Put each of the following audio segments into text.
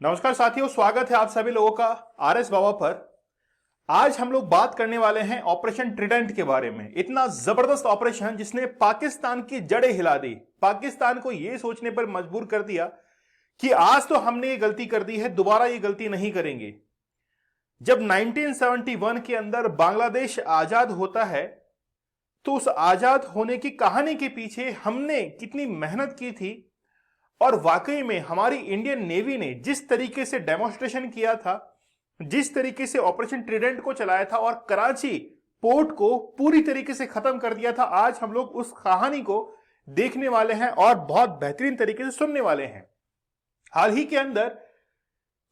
नमस्कार साथियों, स्वागत है आप सभी लोगों का आरएस बाबा पर। आज हम लोग बात करने वाले हैं ऑपरेशन ट्रिडेंट के बारे में। इतना जबरदस्त ऑपरेशन जिसने पाकिस्तान की जड़ें हिला दी, पाकिस्तान को यह सोचने पर मजबूर कर दिया कि आज तो हमने ये गलती कर दी है, दोबारा ये गलती नहीं करेंगे। जब 1971 के अंदर बांग्लादेश आजाद होता है तो उस आजाद होने की कहानी के पीछे हमने कितनी मेहनत की थी और वाकई में हमारी इंडियन नेवी ने जिस तरीके से डेमोन्स्ट्रेशन किया था, जिस तरीके से ऑपरेशन ट्रिडेंट को चलाया था और कराची पोर्ट को पूरी तरीके से खत्म कर दिया था, आज हम लोग उस कहानी को देखने वाले हैं और बहुत बेहतरीन तरीके से सुनने वाले हैं। हाल ही के अंदर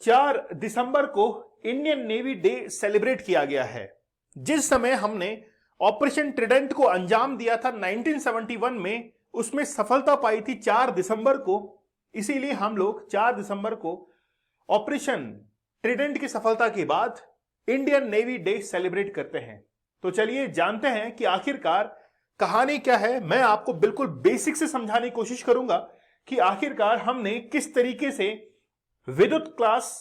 4 दिसंबर को इंडियन नेवी डे सेलिब्रेट किया गया है। जिस समय हमने ऑपरेशन ट्रिडेंट को अंजाम दिया था 1971 में, उसमें सफलता पाई थी 4 दिसंबर को। इसीलिए हम लोग 4 दिसंबर को ऑपरेशन ट्रिडेंट की सफलता के बाद इंडियन नेवी डे सेलिब्रेट करते हैं। तो चलिए जानते हैं कि आखिरकार कहानी क्या है। मैं आपको बिल्कुल बेसिक से समझाने की कोशिश करूंगा कि आखिरकार हमने किस तरीके से विद्युत क्लास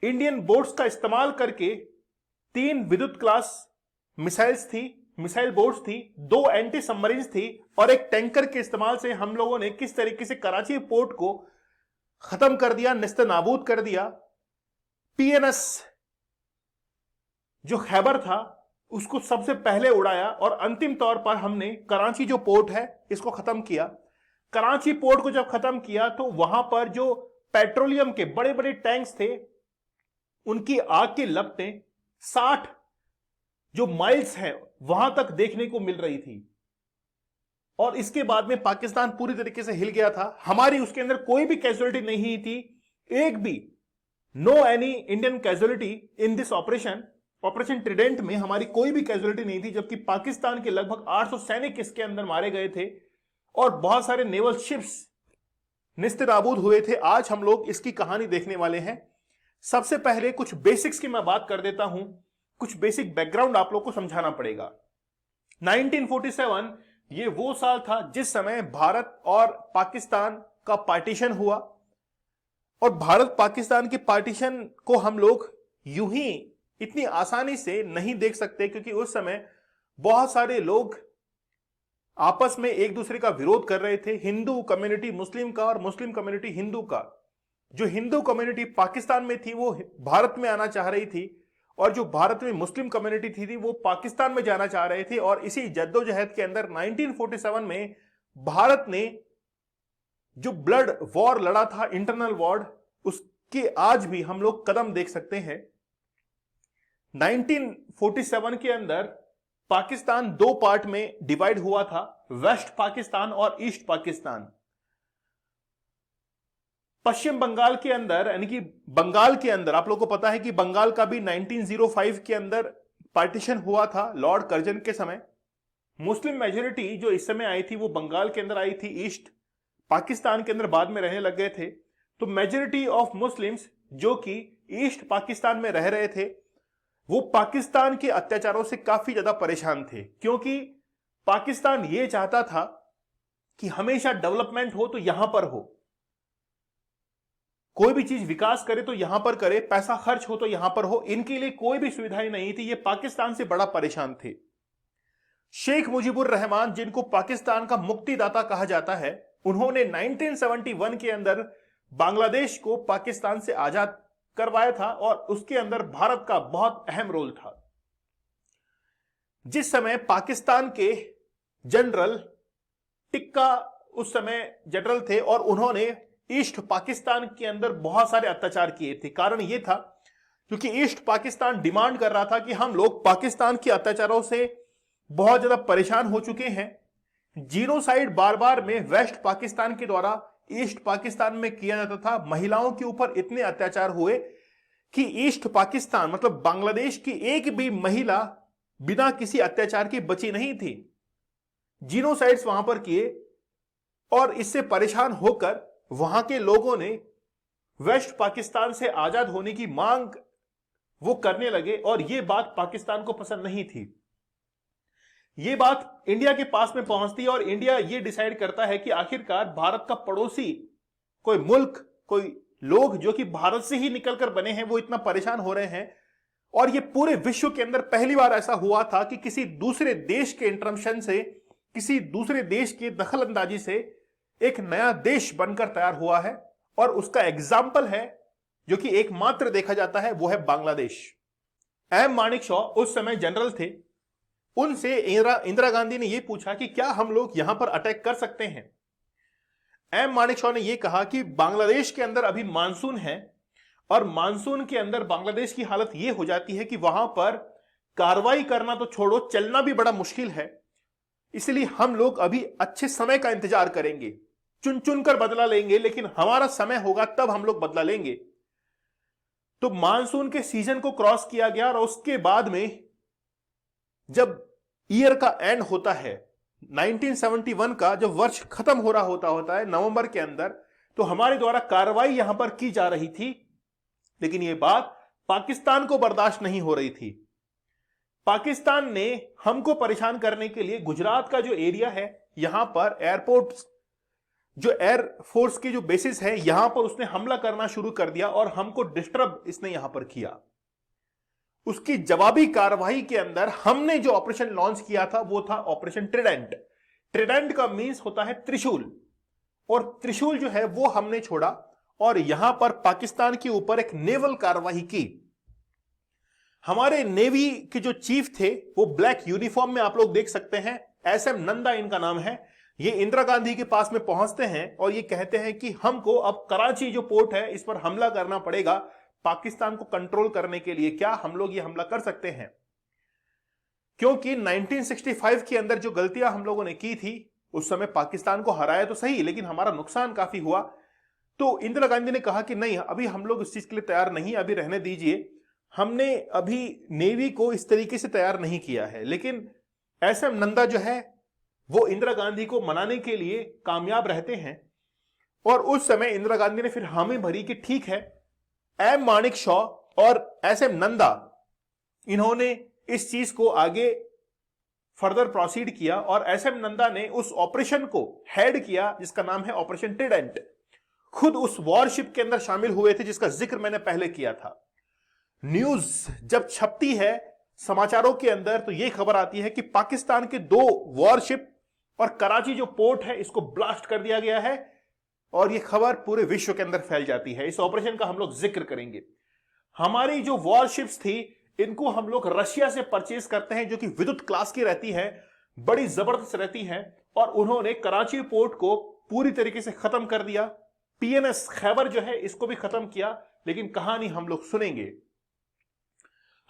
इंडियन बोट्स का इस्तेमाल करके 3 विद्युत क्लास मिसाइल बोट्स थी, 2 एंटी सबमरीन्स थी और एक टैंकर के इस्तेमाल से हम लोगों ने किस तरीके से कराची पोर्ट को खत्म कर दिया, नेस्तनाबूद कर दिया। पीएनएस जो खैबर था उसको सबसे पहले उड़ाया और अंतिम तौर पर हमने कराची जो पोर्ट है इसको खत्म किया। कराची पोर्ट को जब खत्म किया तो वहां पर जो पेट्रोलियम के बड़े बड़े टैंक्स थे उनकी आग की लपटें 60 जो माइल्स हैं वहां तक देखने को मिल रही थी। और इसके बाद में पाकिस्तान पूरी तरीके से हिल गया था। हमारी उसके अंदर कोई भी कैजुअलिटी नहीं थी, एक भी, no any Indian casualty in this operation Trident में हमारी कोई भी कैजुअलिटी नहीं थी, जबकि पाकिस्तान के लगभग 800 सैनिक इसके अंदर मारे गए थे और बहुत सारे नेवल शिप्स निस्तेनाबूद हुए थे। आज हम लोग इसकी कहानी देखने वाले हैं। सबसे पहले कुछ बेसिक्स की मैं बात कर देता हूं, कुछ बेसिक बैकग्राउंड आप लोग को समझाना पड़ेगा। 1947 ये वो साल था जिस समय भारत और पाकिस्तान का पार्टीशन हुआ। और भारत पाकिस्तान के पार्टीशन को हम लोग यूं ही इतनी आसानी से नहीं देख सकते, क्योंकि उस समय बहुत सारे लोग आपस में एक दूसरे का विरोध कर रहे थे। हिंदू कम्युनिटी मुस्लिम का और मुस्लिम कम्युनिटी हिंदू का। जो हिंदू कम्युनिटी पाकिस्तान में थी वो भारत में आना चाह रही थी और जो भारत में मुस्लिम कम्युनिटी थी वो पाकिस्तान में जाना चाह रहे थे। और इसी जद्दोजहद के अंदर 1947 में भारत ने जो ब्लड वॉर लड़ा था, इंटरनल वॉर, उसके आज भी हम लोग कदम देख सकते हैं। 1947 के अंदर पाकिस्तान 2 पार्ट में डिवाइड हुआ था, वेस्ट पाकिस्तान और ईस्ट पाकिस्तान। पश्चिम बंगाल के अंदर, यानी कि बंगाल के अंदर, आप लोगों को पता है कि बंगाल का भी 1905 के अंदर पार्टीशन हुआ था लॉर्ड कर्जन के समय। मुस्लिम मेजोरिटी जो इस समय आई थी वो बंगाल के अंदर आई थी, ईस्ट पाकिस्तान के अंदर बाद में रहने लग गए थे। तो मेजोरिटी ऑफ मुस्लिम्स जो कि ईस्ट पाकिस्तान में रह रहे थे वो पाकिस्तान के अत्याचारों से काफी ज्यादा परेशान थे, क्योंकि पाकिस्तान ये चाहता था कि हमेशा डेवलपमेंट हो तो यहां पर हो, कोई भी चीज विकास करे तो यहां पर करे, पैसा खर्च हो तो यहां पर हो। इनके लिए कोई भी सुविधाएं नहीं थी, ये पाकिस्तान से बड़ा परेशान थे। शेख मुजीबुर रहमान, जिनको पाकिस्तान का मुक्तिदाता कहा जाता है, उन्होंने 1971 के अंदर बांग्लादेश को पाकिस्तान से आजाद करवाया था और उसके अंदर भारत का बहुत अहम रोल था। जिस समय पाकिस्तान के जनरल टिक्का उस समय जनरल थे और उन्होंने ईस्ट पाकिस्तान के अंदर बहुत सारे अत्याचार किए थे। कारण यह था क्योंकि ईस्ट पाकिस्तान डिमांड कर रहा था कि हम लोग पाकिस्तान के अत्याचारों से बहुत ज्यादा परेशान हो चुके हैं। जीनोसाइड बार बार में वेस्ट पाकिस्तान के द्वारा ईस्ट पाकिस्तान में किया जाता था। महिलाओं के ऊपर इतने अत्याचार हुए कि ईस्ट पाकिस्तान मतलब बांग्लादेश की एक भी महिला बिना किसी अत्याचार की बची नहीं थी। जीनोसाइड्स वहां पर किए और इससे परेशान होकर वहां के लोगों ने वेस्ट पाकिस्तान से आजाद होने की मांग वो करने लगे और यह बात पाकिस्तान को पसंद नहीं थी। यह बात इंडिया के पास में पहुंचती है और इंडिया यह डिसाइड करता है कि आखिरकार भारत का पड़ोसी कोई मुल्क, कोई लोग जो कि भारत से ही निकलकर बने हैं वो इतना परेशान हो रहे हैं। और ये पूरे विश्व के अंदर पहली बार ऐसा हुआ था कि किसी दूसरे देश के इंटरवेंशन से, किसी दूसरे देश की दखल अंदाजी से एक नया देश बनकर तैयार हुआ है। और उसका एग्जाम्पल है जो कि एकमात्र देखा जाता है, वो है बांग्लादेश। एम मानेकशॉ उस समय जनरल थे। उनसे इंदिरा गांधी ने यह पूछा कि क्या हम लोग यहां पर अटैक कर सकते हैं। एम मानेकशॉ ने यह कहा कि बांग्लादेश के अंदर अभी मानसून है और मानसून के अंदर बांग्लादेश की हालत यह हो जाती है कि वहां पर कार्रवाई करना तो छोड़ो, चलना भी बड़ा मुश्किल है। इसलिए हम लोग अभी अच्छे समय का इंतजार करेंगे, चुन चुन कर बदला लेंगे, लेकिन हमारा समय होगा तब हम लोग बदला लेंगे। तो मानसून के सीजन को क्रॉस किया गया और उसके बाद में जब ईयर का एंड होता है, 1971 का जब वर्ष खत्म हो रहा होता है नवंबर के अंदर, तो हमारे द्वारा कार्रवाई यहां पर की जा रही थी। लेकिन यह बात पाकिस्तान को बर्दाश्त नहीं हो रही थी। पाकिस्तान ने हमको परेशान करने के लिए गुजरात का जो एरिया है, यहां पर एयरपोर्ट्स, जो एयर फोर्स के जो बेसिस है, यहां पर उसने हमला करना शुरू कर दिया और हमको डिस्टर्ब इसने यहां पर किया। उसकी जवाबी कार्रवाई के अंदर हमने जो ऑपरेशन लॉन्च किया था वो था ऑपरेशन ट्रिडेंट। ट्रिडेंट का मीन्स होता है त्रिशूल, और त्रिशूल जो है वो हमने छोड़ा और यहां पर पाकिस्तान के ऊपर एक नेवल कार्रवाई की। हमारे नेवी के जो चीफ थे वो ब्लैक यूनिफॉर्म में आप लोग देख सकते हैं, SM नंदा इनका नाम है। ये इंदिरा गांधी के पास में पहुंचते हैं और ये कहते हैं कि हमको अब कराची जो पोर्ट है इस पर हमला करना पड़ेगा पाकिस्तान को कंट्रोल करने के लिए। क्या हम लोग ये हमला कर सकते हैं? क्योंकि 1965 के अंदर जो गलतियां हम लोगों ने की थी, उस समय पाकिस्तान को हराया तो सही, लेकिन हमारा नुकसान काफी हुआ। तो इंदिरा गांधी ने कहा कि नहीं, अभी हम लोग इस चीज के लिए तैयार नहीं, अभी रहने दीजिए। हमने अभी नेवी को इस तरीके से तैयार नहीं किया है। लेकिन SM नंदा जो है वो इंदिरा गांधी को मनाने के लिए कामयाब रहते हैं और उस समय इंदिरा गांधी ने फिर हामी भरी कि ठीक है। एम मानेकशॉ और SM नंदा, इन्होंने इस चीज को आगे फर्दर प्रोसीड किया और SM नंदा ने उस ऑपरेशन को हेड किया जिसका नाम है ऑपरेशन ट्रिडेंट। खुद उस वॉरशिप के अंदर शामिल हुए थे जिसका जिक्र मैंने पहले किया था। न्यूज जब छपती है समाचारों के अंदर तो यह खबर आती है कि पाकिस्तान के 2 वॉरशिप और कराची जो पोर्ट है इसको ब्लास्ट कर दिया गया है, और यह खबर पूरे विश्व के अंदर फैल जाती है। इस ऑपरेशन का हम लोग जिक्र करेंगे। हमारी जो वॉरशिप्स थी इनको हम लोग रशिया से परचेज करते हैं, जो कि विद्युत क्लास की रहती है, बड़ी जबरदस्त रहती है, और उन्होंने कराची पोर्ट को पूरी तरीके से खत्म कर दिया। PNS खैबर जो है इसको भी खत्म किया। लेकिन कहानी हम लोग सुनेंगे।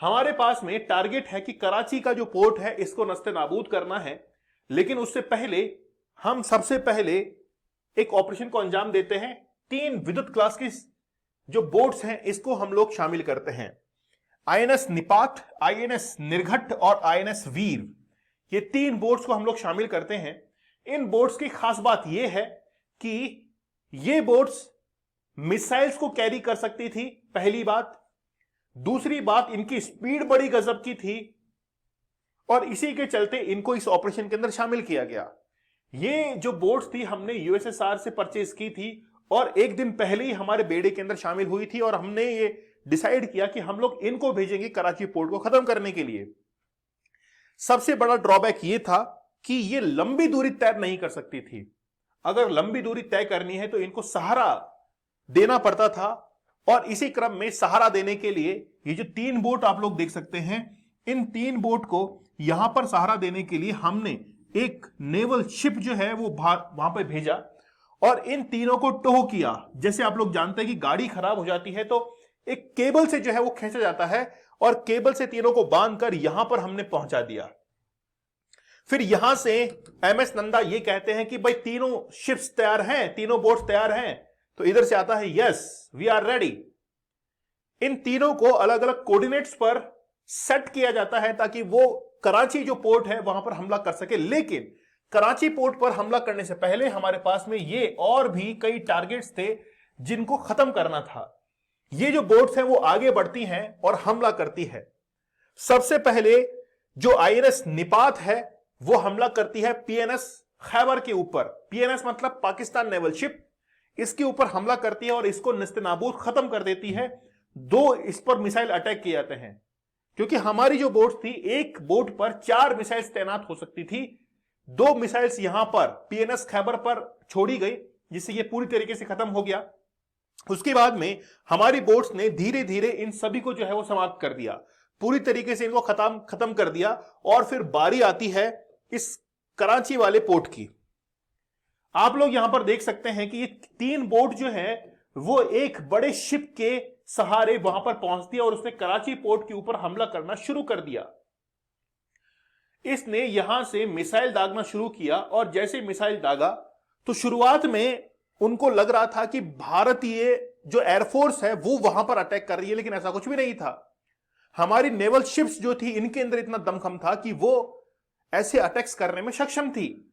हमारे पास में टारगेट है कि कराची का जो पोर्ट है इसको नस्ते नाबूद करना है। लेकिन उससे पहले हम सबसे पहले एक ऑपरेशन को अंजाम देते हैं। 3 विद्युत क्लास की जो बोट्स हैं इसको हम लोग शामिल करते हैं। INS निपात, INS निर्घट और INS वीर, ये 3 बोट्स को हम लोग शामिल करते हैं। इन बोट्स की खास बात यह है कि ये बोट्स मिसाइल्स को कैरी कर सकती थी, पहली बात। दूसरी बात, इनकी स्पीड बड़ी गजब की थी और इसी के चलते इनको इस ऑपरेशन के अंदर शामिल किया गया। ये जो बोट्स थी हमने USSR से परचेज की थी और एक दिन पहले ही हमारे बेड़े के अंदर शामिल हुई थी, और हमने ये डिसाइड किया कि हम लोग इनको भेजेंगे कराची पोर्ट को खत्म करने के लिए। सबसे बड़ा ड्रॉबैक ये था कि ये लंबी दूरी तय नहीं कर सकती थी। अगर लंबी दूरी तय करनी है तो इनको सहारा देना पड़ता था, और इसी क्रम में सहारा देने के लिए ये जो 3 बोट आप लोग देख सकते हैं, इन 3 बोट को यहां पर सहारा देने के लिए हमने एक नेवल शिप जो है वो वहां पर भेजा और इन तीनों को टो किया। जैसे आप लोग जानते हैं कि गाड़ी खराब हो जाती है तो एक केबल से जो है वो खींचा जाता है, और केबल से तीनों को बांधकर यहां पर हमने पहुंचा दिया। फिर यहां से MS नंदा ये कहते हैं कि भाई तीनों शिप्स तैयार हैं, तीनों बोट्स तैयार हैं। तो इधर से आता है यस वी आर रेडी। इन तीनों को अलग अलग कोऑर्डिनेट्स पर सेट किया जाता है ताकि वो कराची जो पोर्ट है वहां पर हमला कर सके। लेकिन कराची पोर्ट पर हमला करने से पहले हमारे पास में ये और भी कई टारगेट्स थे जिनको खत्म करना था। ये जो बोट्स हैं वो आगे बढ़ती हैं और हमला करती है। सबसे पहले जो INS निपात है वो हमला करती है PNS खैबर के ऊपर। PNS मतलब पाकिस्तान नेवल शिप। इसके ऊपर हमला करती है और इसको नेस्तनाबूद खत्म कर देती है। 2 इस पर मिसाइल अटैक किए जाते हैं, क्योंकि हमारी जो बोट थी, एक बोट पर 4 मिसाइल्स तैनात हो सकती थी। 2 मिसाइल्स यहां पर पीएनएस खैबर पर छोड़ी गई, जिससे ये पूरी तरीके से खत्म हो गया। उसके बाद में हमारी बोट्स ने धीरे धीरे इन सभी को जो है वो समाप्त कर दिया, पूरी तरीके से इनको खत्म कर दिया। और फिर बारी आती है इस कराची वाले पोर्ट की। आप लोग यहां पर देख सकते हैं कि ये 3 बोट जो है वो एक बड़े शिप के सहारे वहां पर पहुंचती है और उसने कराची पोर्ट के ऊपर हमला करना शुरू कर दिया। इसने यहां से मिसाइल दागना शुरू किया और जैसे मिसाइल दागा तो शुरुआत में उनको लग रहा था कि भारतीय जो एयरफोर्स है वो वहां पर अटैक कर रही है, लेकिन ऐसा कुछ भी नहीं था। हमारी नेवल शिप्स जो थी, इनके अंदर इतना दमखम था कि वो ऐसे अटैक्स करने में सक्षम थी,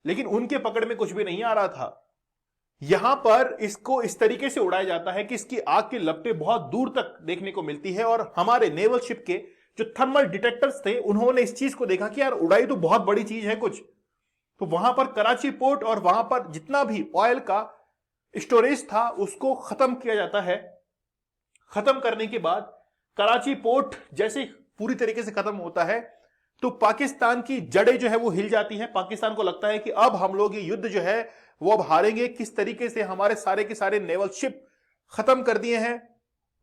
लेकिन उनके पकड़ में कुछ भी नहीं आ रहा था। यहां पर इसको इस तरीके से उड़ाया जाता है कि इसकी आग की लपटें बहुत दूर तक देखने को मिलती है। और हमारे नेवल शिप के जो थर्मल डिटेक्टर्स थे, उन्होंने इस चीज को देखा कि यार उड़ाई तो बहुत बड़ी चीज है कुछ। तो वहां पर कराची पोर्ट और वहां पर जितना भी ऑयल का स्टोरेज था उसको खत्म किया जाता है। खत्म करने के बाद कराची पोर्ट जैसे पूरी तरीके से खत्म होता है तो पाकिस्तान की जड़ें जो है वो हिल जाती हैं। पाकिस्तान को लगता है कि अब हम लोग ये युद्ध जो है वो अब हारेंगे। किस तरीके से हमारे सारे के सारे नेवल शिप खत्म कर दिए हैं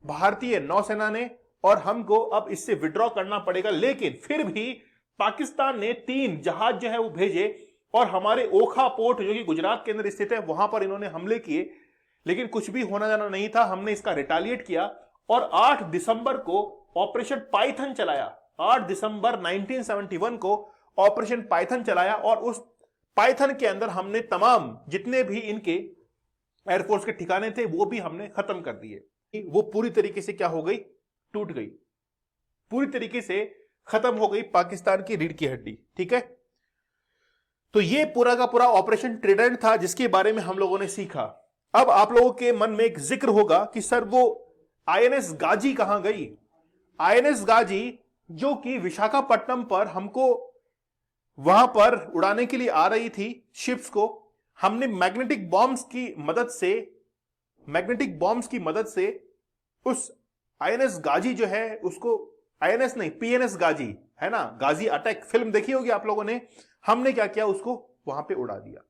भारतीय नौसेना ने, और हमको अब इससे विड्रॉ करना पड़ेगा। लेकिन फिर भी पाकिस्तान ने 3 जहाज जो है वो भेजे और हमारे ओखा पोर्ट जो कि गुजरात के अंदर स्थित है वहां पर इन्होंने हमले किए, लेकिन कुछ भी होना जाना नहीं था। हमने इसका रिटालिएट किया और 8 दिसंबर को ऑपरेशन पाइथन चलाया। 8 दिसंबर 1971 को ऑपरेशन पाइथन चलाया और उस पाइथन के अंदर हमने तमाम जितने भी इनके एयरफोर्स के ठिकाने थे वो भी हमने खत्म कर दिए। वो पूरी तरीके से क्या हो गई, टूट गई, पूरी तरीके से खत्म हो गई पाकिस्तान की रीढ़ की हड्डी। ठीक है, तो ये पूरा का पूरा ऑपरेशन ट्रिडेंट था जिसके बारे में हम लोगों ने सीखा। अब आप लोगों के मन में एक जिक्र होगा कि सर वो आईएनएस गाजी कहां गई। आईएनएस गाजी जो कि विशाखापट्टनम पर हमको वहां पर उड़ाने के लिए आ रही थी शिप्स को, हमने मैग्नेटिक बॉम्ब्स की मदद से उस आईएनएस गाजी जो है उसको, आईएनएस नहीं पीएनएस गाजी है ना, गाजी अटैक फिल्म देखी होगी आप लोगों ने, हमने क्या किया उसको वहां पे उड़ा दिया।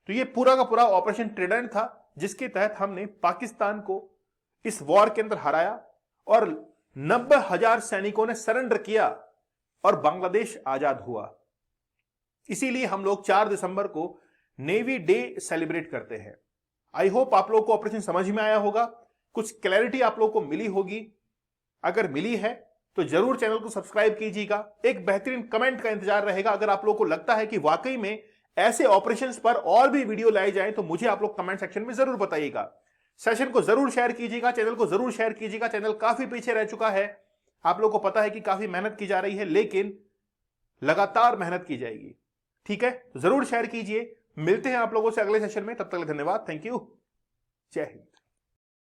तो ये पूरा का पूरा ऑपरेशन ट्रिडेंट था जिसके तहत हमने पाकिस्तान को इस वॉर के अंदर हराया और 90,000 सैनिकों ने सरेंडर किया और बांग्लादेश आजाद हुआ। इसीलिए हम लोग 4 दिसंबर को नेवी डे सेलिब्रेट करते हैं। आई होप आप लोगों को ऑपरेशन समझ में आया होगा, कुछ क्लैरिटी आप लोगों को मिली होगी। अगर मिली है तो जरूर चैनल को सब्सक्राइब कीजिएगा। एक बेहतरीन कमेंट का इंतजार रहेगा। अगर आप लोगों को लगता है कि वाकई में ऐसे ऑपरेशंस पर और भी वीडियो लाए जाएं तो मुझे आप लोग कमेंट सेक्शन में जरूर बताइएगा। सेशन को जरूर शेयर कीजिएगा, चैनल को जरूर शेयर कीजिएगा। चैनल काफी पीछे रह चुका है, आप लोगों को पता है कि काफी मेहनत की जा रही है, लेकिन लगातार मेहनत की जाएगी। ठीक है, तो जरूर शेयर कीजिए। मिलते हैं आप लोगों से अगले सेशन में, तब तक धन्यवाद, थैंक यू, जय हिंद।